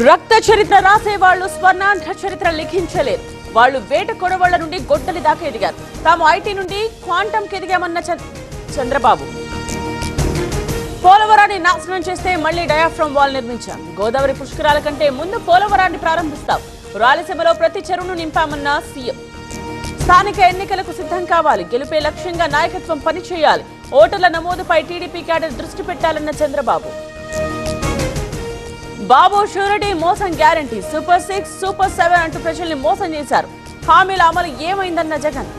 రక్త చరిత్ర రాసే వాళ్ళు స్వర్ణాంధ్ర చరిత్ర లిఖించలేరు. వాళ్ళు వేట కొడవళ్ల నుండి గొడ్డలి దాకా ఎదిగారు. తాము ఐటీ నుండి క్వాంటంకి ఎదిగామన్న చంద్రబాబు. పోలవరాన్ని నాశనం చేస్తే మళ్లీ డయాఫ్రమ్ వాల్ నిర్మించాం. గోదావరి పుష్కరాల కంటే ముందు పోలవరాన్ని ప్రారంభిస్తాం. రాయలసీమలో ప్రతి చెరువును నింపామన్న సీఎం. స్థానిక ఎన్నికలకు సిద్ధం కావాలి. గెలుపే లక్ష్యంగా నాయకత్వం పనిచేయాలి. ఓటర్ల నమోదుపై టీడీపీ క్యాడర్ దృష్టి పెట్టాలన్న చంద్రబాబు. బాబు షూరిటీ మోసం గ్యారంటీ. సూపర్ 6, సూపర్ 7 అంటూ ప్రజల్ని మోసం చేశారు. హామీల అమలు ఏమైందన్న జగన్.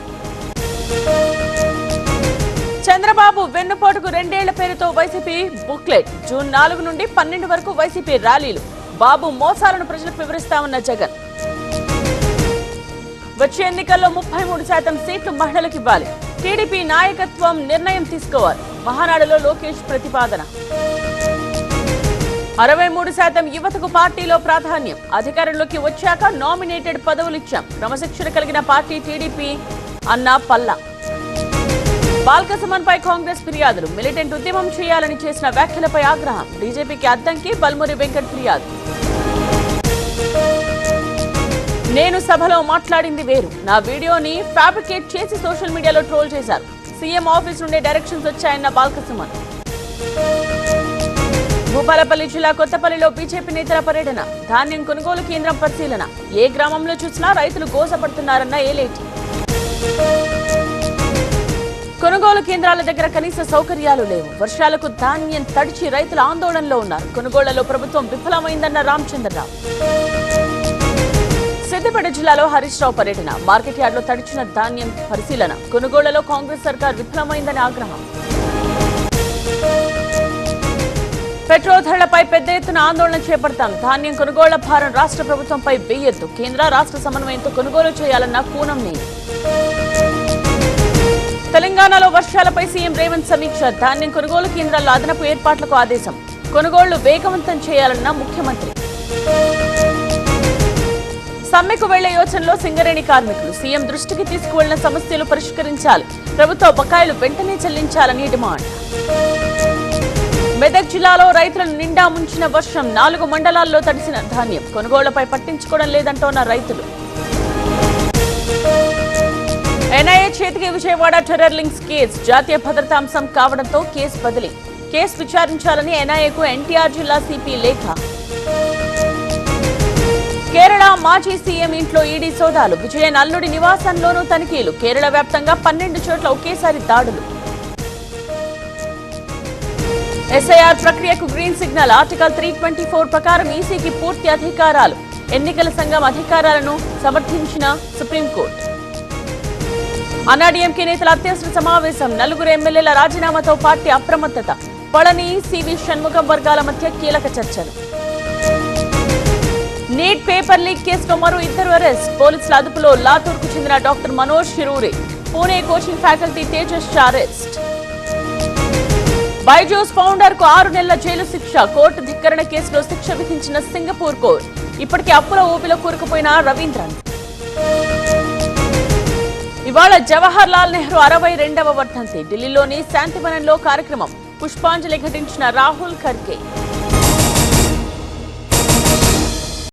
చంద్రబాబు వెన్నుపోటుకు 2 ఏళ్ల పేరుతో వైసీపీ బుక్లెట్. జూన్ 4 నుండి 12 వరకు వైసీపీ ర్యాలీలు. బాబు మోసాలను ప్రజలకు వివరిస్తామన్న జగన్. వచ్చే ఎన్నికల్లో 33% సీట్లు మహిళలకు ఇవ్వాలి. టీడీపీ నాయకత్వం నిర్ణయం తీసుకోవాలి. మహానాడులో లోకేష్ ప్రతిపాదన. 63% యువతకు పార్టీలో ప్రాధాన్యం. అధికారంలోకి వచ్చాక నామినేటెడ్ పదవులు ఇచ్చాం. క్రమశిక్షణ కలిగిన పార్టీ టీడీపీ అన్న పల్లా. బాల్క సుమన్పై కాంగ్రెస్ ఫిర్యాదులు. మిలిటెంట్ ఉద్యమం చేయాలని చేసిన వ్యాఖ్యలపై ఆగ్రహం. డీజీపీకి అద్దంకి బల్మురి వెంకట్ ఫిర్యాదు. నేను సభలో మాట్లాడింది వేరు. నా వీడియోని ఫ్యాబ్రికేట్ చేసి సోషల్ మీడియాలో ట్రోల్ చేశారు. సీఎం ఆఫీస్ నుండి డైరెక్షన్స్ వచ్చాయన్న బాల్క సుమన్. భూపాలపల్లి జిల్లా కొత్తపల్లిలో బీజేపీ నేతల పర్యటన. ధాన్యం కొనుగోలు కేంద్రం పరిశీలన. ఏ గ్రామంలో చూసినా రైతులు గోసపడుతున్నారన్న ఏలేటి. కొనుగోలు కేంద్రాల దగ్గర కనీస సౌకర్యాలు లేవు. వర్షాలకు ధాన్యం తడిచి రైతులు ఆందోళనలో ఉన్నారు. కొనుగోళ్లలో ప్రభుత్వం విఫలమైందన్న రామచంద్రరావు. సిద్దిపేట జిల్లాలో హరీష్ రావు పర్యటన. మార్కెట్ యార్డులో తడిచిన ధాన్యం పరిశీలన. కొనుగోళ్లలో కాంగ్రెస్ సర్కార్ విఫలమైందని ఆగ్రహం. పెట్రోల్ ధరలపై పెద్ద ఎత్తున ఆందోళన చేపడతాం. ధాన్యం కొనుగోళ్ల భారం రాష్ట్ర ప్రభుత్వంపై వేయొద్దు. కేంద్ర రాష్ట్ర సమన్వయంతో కొనుగోలు చేయాలన్న కూనం నేని. తెలంగాణలో వర్షాలపై సీఎం రేవంత్ సమీక్ష. ధాన్యం కొనుగోలు కేంద్రాల్లో అదనపు ఏర్పాట్లకు ఆదేశం. కొనుగోళ్లు వేగవంతం చేయాలన్న ముఖ్యమంత్రి. సమ్మెకు వెళ్లే యోచనలో సింగరేణి కార్మికులు. సీఎం దృష్టికి తీసుకువెళ్లిన సమస్యలు పరిష్కరించాలి. ప్రభుత్వ బకాయిలు వెంటనే చెల్లించాలని డిమాండ్. మెదక్ జిల్లాలో రైతులను నిండా ముంచిన వర్షం. 4 మండలాల్లో తడిసిన ధాన్యం. కొనుగోళ్లపై పట్టించుకోవడం లేదంటోన్న రైతులు. ఎన్ఐఏ చేతికి విజయవాడ టెర్రర్ లింక్స్ కేసు. జాతీయ భద్రతా అంశం కావడంతో కేసు బదిలీ. కేసు విచారించాలని ఎన్ఐఏకు ఎన్టీఆర్ జిల్లా సిపి లేఖ. కేరళ మాజీ సీఎం ఇంట్లో ఈడీ సోదాలు. విజయన్ అల్లుడి నివాసంలోనూ తనిఖీలు. కేరళ వ్యాప్తంగా 12 చోట్ల ఒకేసారి దాడులు. ఎస్ఐఆర్ ప్రక్రియకు గ్రీన్ సిగ్నల్. ఆర్టికల్ 324 ప్రకారం ఈసీకి పూర్తి అధికారాలు. ఎన్నికల సంఘం అధికారాలను సమర్థించిన సుప్రీంకోర్టు. అన్నాడీఎంకే నేతల అత్యవసర సమావేశం. 4 ఎమ్మెల్యేల రాజీనామాతో పార్టీ అప్రమత్తత. పళని, సివి షణ్ముఖం వర్గాల మధ్య కీలక చర్చలు. నీట్ పేపర్ లీక్ కేసులో మరో 2 అరెస్ట్. పోలీసుల అదుపులో లాతూర్కు చెందిన doctor Manoj Shirure. Pune coaching faculty Tejas Shah arrest. Byju's founder కు 6 నెలల జైలు శిక్ష. కోర్టు ధిక్కరణ కేసులో శిక్ష విధించిన సింగపూర్ కోర్టు. ఇప్పటికే అప్పుల ఊపిలో కూరుకుపోయిన రవీంద్రన్. ఇవాళ జవహర్ లాల్ నెహ్రూ 62వ వర్ధంతి. ఢిల్లీలోని శాంతివనంలో కార్యక్రమం. పుష్పాంజలి ఘటించిన రాహుల్ ఖర్గే.